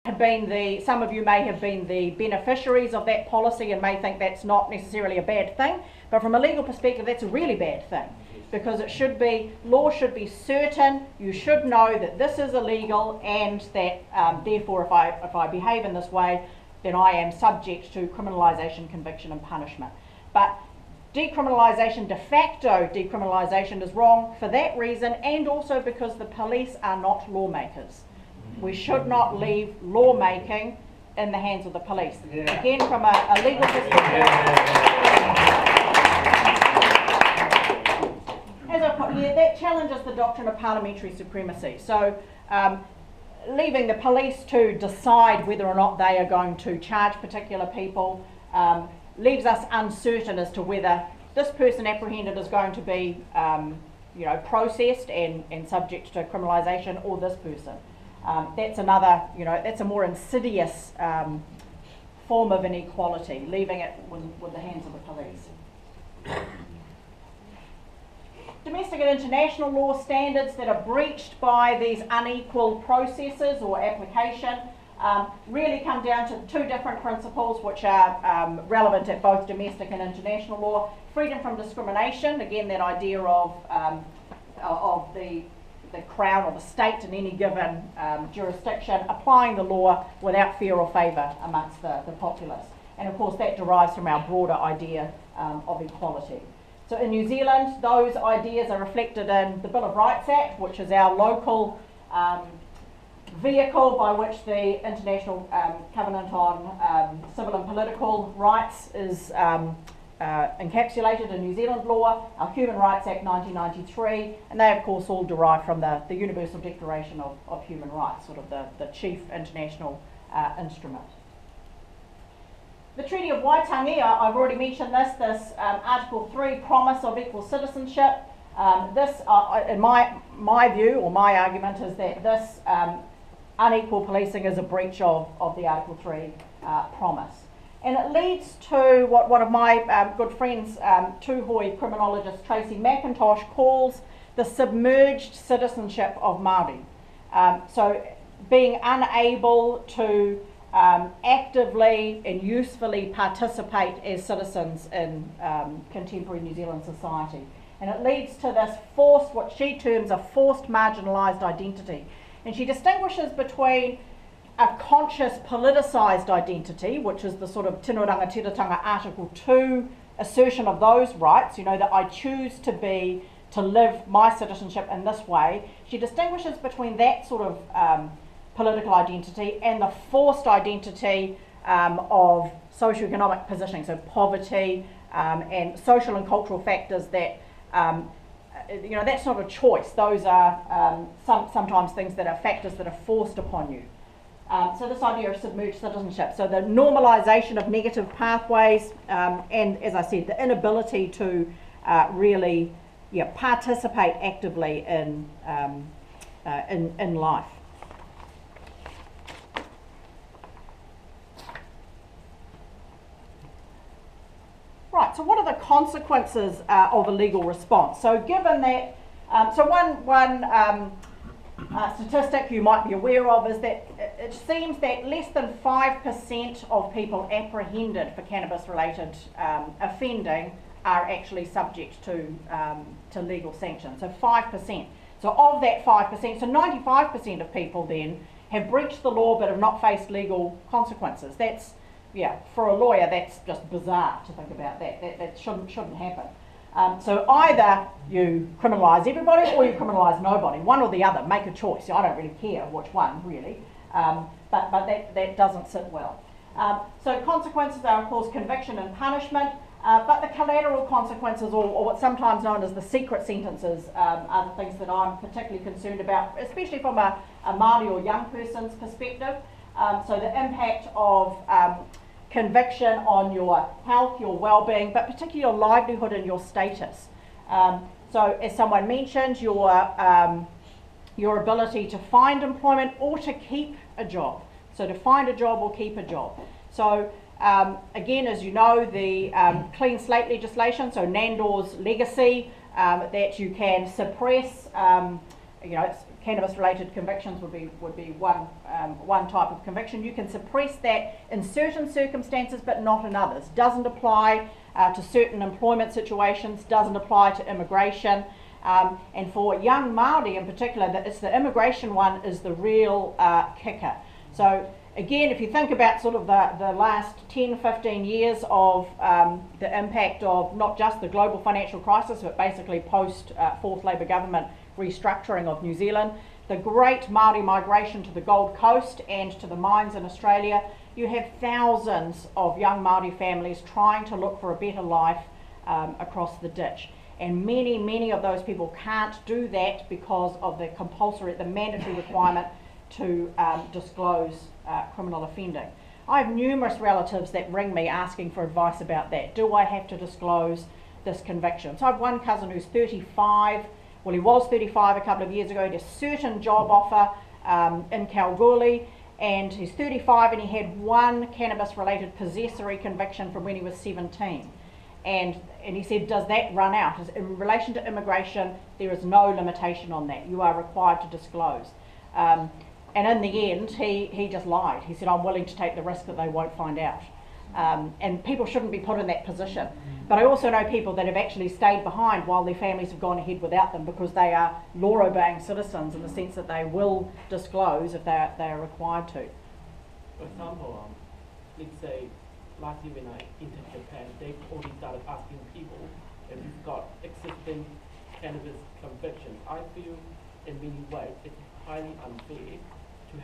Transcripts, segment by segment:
have been some of you may have been the beneficiaries of that policy and may think that's not necessarily a bad thing, but from a legal perspective that's a really bad thing, because law should be certain. You should know that this is illegal, and that therefore if I behave in this way, then I am subject to criminalisation, conviction and punishment. But decriminalisation, de facto decriminalisation, is wrong for that reason, and also because the police are not lawmakers. We should not leave lawmaking in the hands of the police. Yeah. Again, from a legal perspective, that challenges the doctrine of parliamentary supremacy. So leaving the police to decide whether or not they are going to charge particular people leaves us uncertain as to whether this person apprehended is going to be processed and subject to criminalisation, or this person. That's another, that's a more insidious form of inequality, leaving it with the hands of the police. Domestic and international law standards that are breached by these unequal processes or application really come down to two different principles which are relevant at both domestic and international law. Freedom from discrimination, again that idea of the Crown or the state in any given jurisdiction applying the law without fear or favour amongst the populace. And of course that derives from our broader idea of equality. So in New Zealand, those ideas are reflected in the Bill of Rights Act, which is our local vehicle by which the International Covenant on Civil and Political Rights is encapsulated in New Zealand law, our Human Rights Act 1993, and they of course all derive from the Universal Declaration of Human Rights, sort of the chief international instrument. The Treaty of Waitangi, I've already mentioned this Article 3 promise of equal citizenship. This, in my view, or my argument, is that this unequal policing is a breach of the Article 3 promise. And it leads to what one of my good friends, Tūhoe criminologist Tracy McIntosh, calls the submerged citizenship of Māori. So being unable to actively and usefully participate as citizens in contemporary New Zealand society. And it leads to this forced, what she terms a forced marginalised identity. And she distinguishes between a conscious politicised identity, which is the sort of Tino Rangatiratanga Article 2 assertion of those rights, that I choose to live my citizenship in this way. She distinguishes between that sort of political identity and the forced identity of socioeconomic positioning, so poverty and social and cultural factors that, that's not a choice. Those are sometimes things that are factors that are forced upon you. So this idea of submerged citizenship, so the normalisation of negative pathways and, as I said, the inability to really participate actively in life. Right, so what are the consequences of a legal response? So given that, one statistic you might be aware of is that it seems that less than 5% of people apprehended for cannabis-related offending are actually subject to legal sanctions. So 5%. So of that 5%, so 95% of people then have breached the law but have not faced legal consequences. That's, for a lawyer, that's just bizarre to think about that. That shouldn't happen. So either you criminalise everybody or you criminalise nobody, one or the other. Make a choice. I don't really care which one, really, but that doesn't sit well. So consequences are, of course, conviction and punishment, but the collateral consequences, or what's sometimes known as the secret sentences, are the things that I'm particularly concerned about, especially from a Māori or young person's perspective. So the impact of conviction on your health, your well-being, but particularly your livelihood and your status. So as someone mentioned, your ability to find employment or to keep a job. So to find a job or keep a job. So again, as you know, the clean slate legislation, so Nandor's legacy, that you can suppress cannabis-related convictions would be one type of conviction. You can suppress that in certain circumstances, but not in others. Doesn't apply to certain employment situations. Doesn't apply to immigration. And for young Māori in particular, it's the immigration one is the real kicker. So again, if you think about sort of the last 10, 15 years of the impact of not just the global financial crisis, but basically post fourth Labour government restructuring of New Zealand, the great Māori migration to the Gold Coast and to the mines in Australia, you have thousands of young Māori families trying to look for a better life across the ditch. And many of those people can't do that because of the mandatory requirement to disclose criminal offending. I have numerous relatives that ring me asking for advice about that. Do I have to disclose this conviction? So I have one cousin who's 35. Well, he was 35 a couple of years ago. He had a certain job offer in Kalgoorlie, and he's 35 and he had one cannabis-related possessory conviction from when he was 17. And he said, does that run out? In relation to immigration, there is no limitation on that. You are required to disclose. And in the end, he just lied. He said, I'm willing to take the risk that they won't find out. And people shouldn't be put in that position. But I also know people that have actually stayed behind while their families have gone ahead without them because they are law-obeying citizens in the sense that they will disclose if they are required to. For example, let's say last year when I entered Japan, they already started asking people if you've got existing cannabis convictions. I feel in many ways it's highly unfair to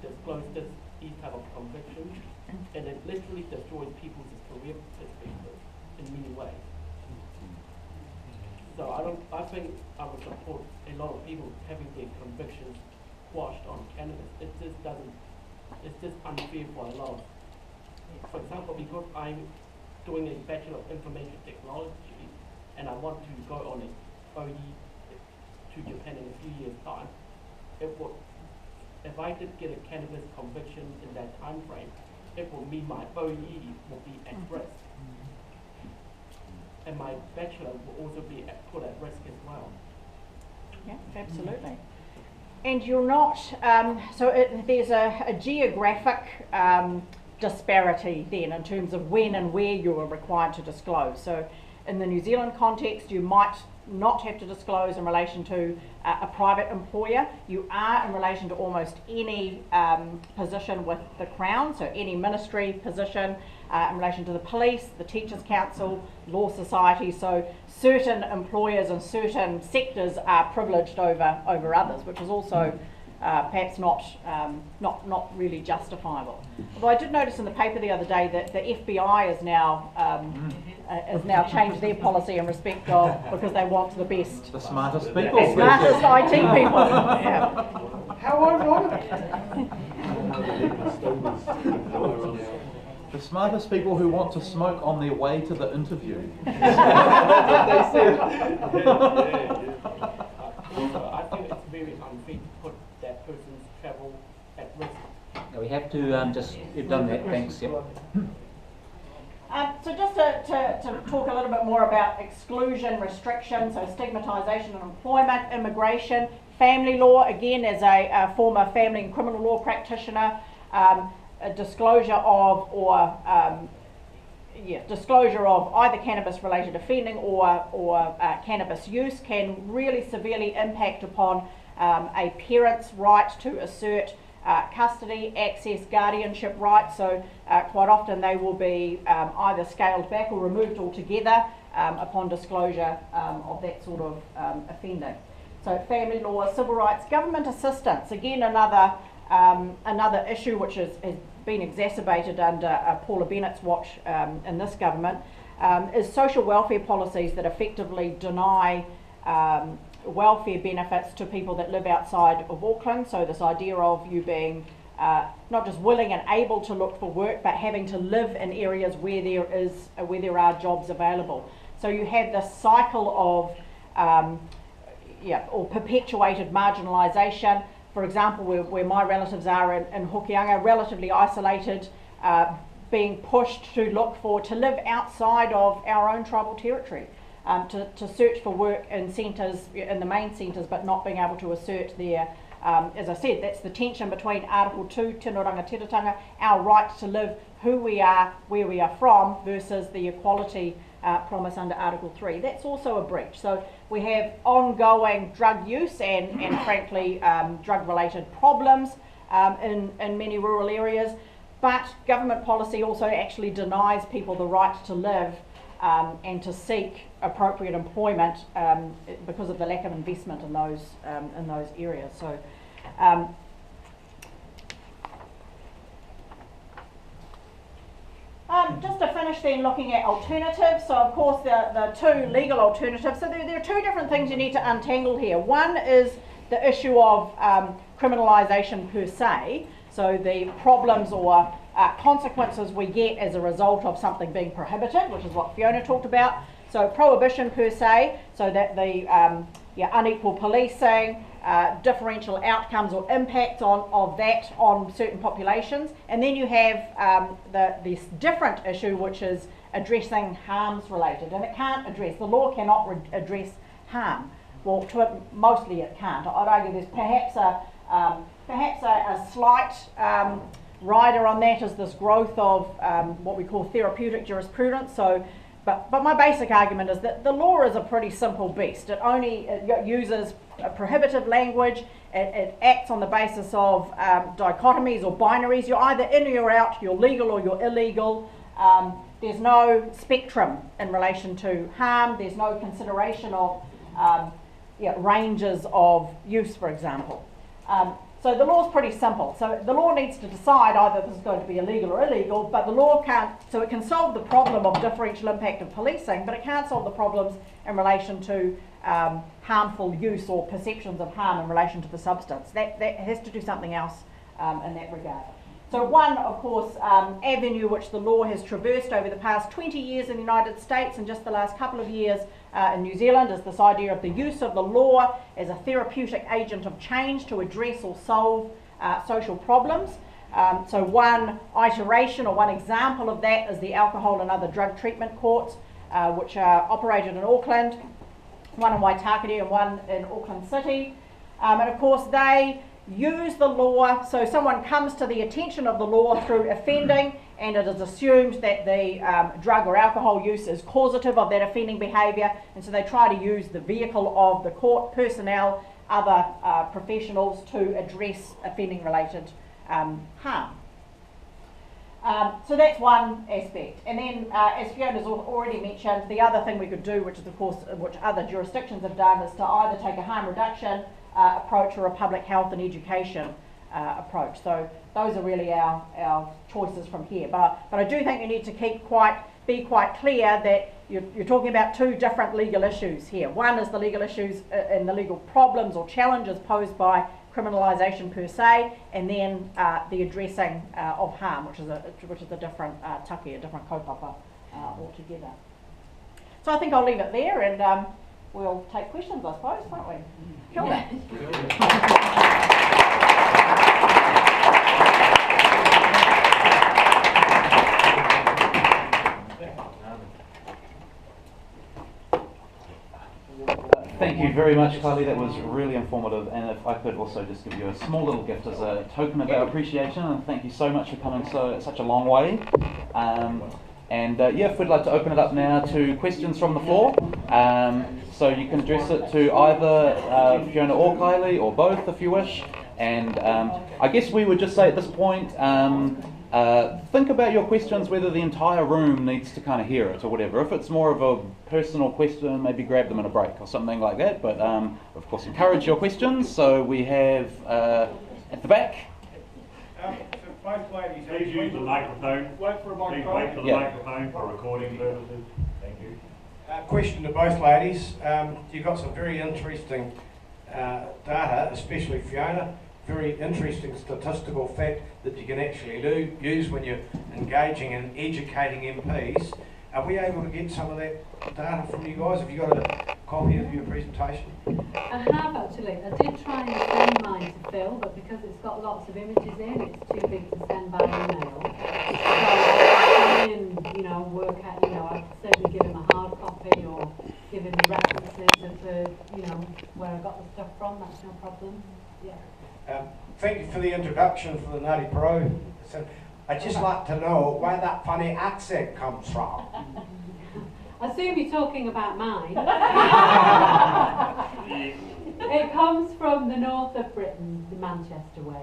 disclose these type of convictions, and it literally destroys people's career perspective in many ways. So I think I would support a lot of people having their convictions quashed on cannabis. It's just unfair for a lot. For example, because I'm doing a Bachelor of Information Technology and I want to go on a OE to Japan in a few years' time, if I did get a cannabis conviction in that time frame, it will mean my OE will be at risk. And my bachelor will also be put at risk as well. Yeah, absolutely. And you're not, there's a geographic disparity then in terms of when and where you are required to disclose. So in the New Zealand context, you might not have to disclose in relation to a private employer. You are in relation to almost any position with the Crown, so any ministry position in relation to the police, the Teachers' Council, Law Society. So certain employers and certain sectors are privileged over others, which is also perhaps not really justifiable. Although I did notice in the paper the other day that the FBI has now changed their policy in respect of, because they want the best, the smartest people, the smartest IT people. Yeah. How ironic! The smartest people who want to smoke on their way to the interview. That's what they said. Also, I think it's very unfair to put that person's travel at risk. No, we have to you've done that, thanks. Yep. So just to talk a little bit more about exclusion, restriction, so stigmatisation in employment, immigration, family law, again as a former family and criminal law practitioner, a disclosure of disclosure of either cannabis-related offending or cannabis use can really severely impact upon a parent's right to assert custody, access, guardianship rights. So quite often they will be either scaled back or removed altogether upon disclosure of that sort of offending. So family law, civil rights, government assistance, again another issue which has been exacerbated under Paula Bennett's watch in this government, is social welfare policies that effectively deny welfare benefits to people that live outside of Auckland. So this idea of you being not just willing and able to look for work, but having to live in areas where there are jobs available. So you have this cycle of or perpetuated marginalisation. For example, where my relatives are in Hokianga, relatively isolated, being pushed to live outside of our own tribal territory. to search for work in centres, in the main centres, but not being able to assert their, as I said, that's the tension between Article 2, Tino Rangatiratanga, our right to live, who we are, where we are from, versus the equality promise under Article 3. That's also a breach. So we have ongoing drug use and frankly, drug-related problems in many rural areas, but government policy also actually denies people the right to live and to seek appropriate employment because of the lack of investment in those areas. So. Just to finish then looking at alternatives, so of course the two legal alternatives, so there are two different things you need to untangle here. One is the issue of criminalisation per se, so the problems or consequences we get as a result of something being prohibited, which is what Fiona talked about. So prohibition per se, so that the unequal policing, differential outcomes or impacts of that on certain populations. And then you have this different issue, which is addressing harms related. And it can't address, the law cannot address harm. Well, mostly it can't. I'd argue there's perhaps a slight rider on that is this growth of what we call therapeutic jurisprudence. So, but my basic argument is that the law is a pretty simple beast. It uses a prohibitive language. It acts on the basis of dichotomies or binaries. You're either in or you're out. You're legal or you're illegal. There's no spectrum in relation to harm. There's no consideration of ranges of use, for example. So the law is pretty simple. So the law needs to decide either this is going to be illegal or illegal, but the law can't, so it can solve the problem of differential impact of policing, but it can't solve the problems in relation to harmful use or perceptions of harm in relation to the substance. That has to do something else in that regard. So one, of course, avenue which the law has traversed over the past 20 years in the United States and just the last couple of years in New Zealand is this idea of the use of the law as a therapeutic agent of change to address or solve social problems. So one iteration or one example of that is the alcohol and other drug treatment courts, which are operated in Auckland, one in Waitakere and one in Auckland City. And of course they use the law, so someone comes to the attention of the law through offending and it is assumed that the drug or alcohol use is causative of that offending behaviour, and so they try to use the vehicle of the court personnel, other professionals to address offending related harm. So that's one aspect. And then as Fiona's already mentioned, the other thing we could do, which is of course which other jurisdictions have done, is to either take a harm reduction approach or a public health and education approach. So those are really our choices from here. But I do think you need to be quite clear that you're talking about two different legal issues here. One is the legal issues and the legal problems or challenges posed by criminalisation per se, and then the addressing of harm, which is a different taki, a different kaupapa altogether. So I think I'll leave it there, and we'll take questions, I suppose, won't we? Kia ora. Thank you very much, Kylie. That was really informative. And if I could also just give you a small little gift as a token of our appreciation, and thank you so much for coming such a long way. If we'd like to open it up now to questions from the floor. So you can address it to either Fiona or Kylie, or both if you wish. And I guess we would just say at this point, think about your questions, whether the entire room needs to kind of hear it or whatever. If it's more of a personal question, maybe grab them in a break or something like that. But of course, encourage your questions. So we have at the back. Both ladies, please use the microphone. Wait for a microphone. Please wait for the microphone for recording purposes. Thank you. Question to both ladies. You've got some very interesting data, especially Fiona. Very interesting statistical fact that you can actually use when you're engaging and educating MPs. Are we able to get some of that data from you guys? Have you got a copy of your presentation? I have actually. I did try and send mine to Phil, but because it's got lots of images in, it's too big to send by email. So I can, work out, I'd certainly give him a hard copy or give him got the stuff from, that's no problem. Yeah. Thank you for the introduction for the Nutty Pro. So, I'd just like to know where that funny accent comes from. I assume you're talking about mine. It comes from the north of Britain, the Manchester way.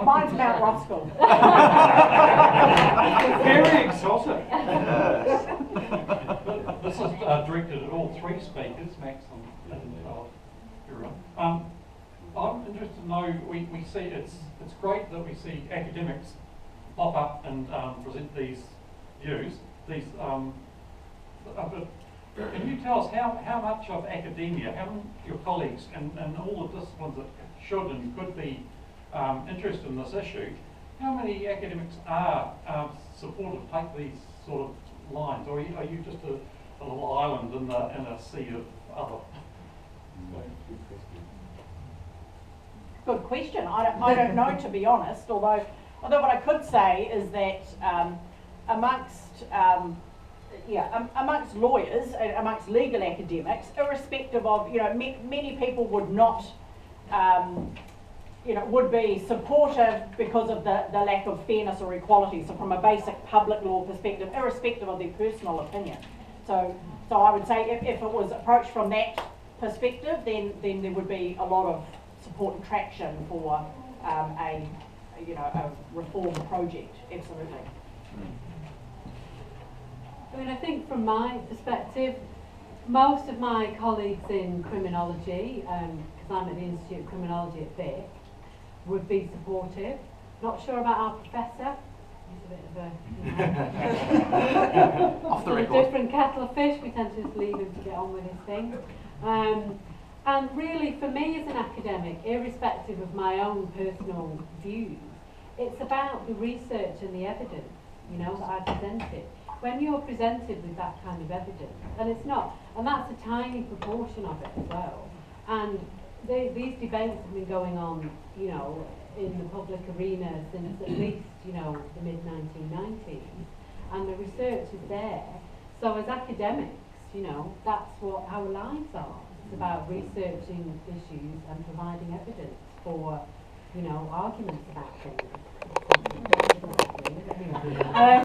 Mine's Mount Roskill. Very exotic. This is directed at all three speakers, Max and everyone. I'm interested to know, we see it's great that we see academics pop up and present these views. But can you tell us how much of academia, how many of your colleagues and all the disciplines that should and could be interested in this issue, how many academics are supportive to take these sort of lines, or are you just a little island in a sea of other? Good question. I don't know, to be honest, although what I could say is that amongst lawyers, amongst legal academics, irrespective of, many people would not, would be supportive because of the lack of fairness or equality. So from a basic public law perspective, irrespective of their personal opinion. So I would say if it was approached from that perspective, then there would be a lot of support and traction for a reform project. Absolutely. I mean, I think from my perspective, most of my colleagues in criminology, because I'm at the Institute of Criminology at Vic, would be supportive. Not sure about our professor. He's a bit of a, Off the a record. different kettle of fish. We tend to just leave him to get on with his thing. And really, for me as an academic, irrespective of my own personal views, it's about the research and the evidence, that I presented. When you're presented with that kind of evidence, and that's a tiny proportion of it as well, and these debates have been going on, in the public arena since at least, the mid-1990s, and the research is there. So as academics, that's what our lives are. It's about researching issues and providing evidence for, arguments about things.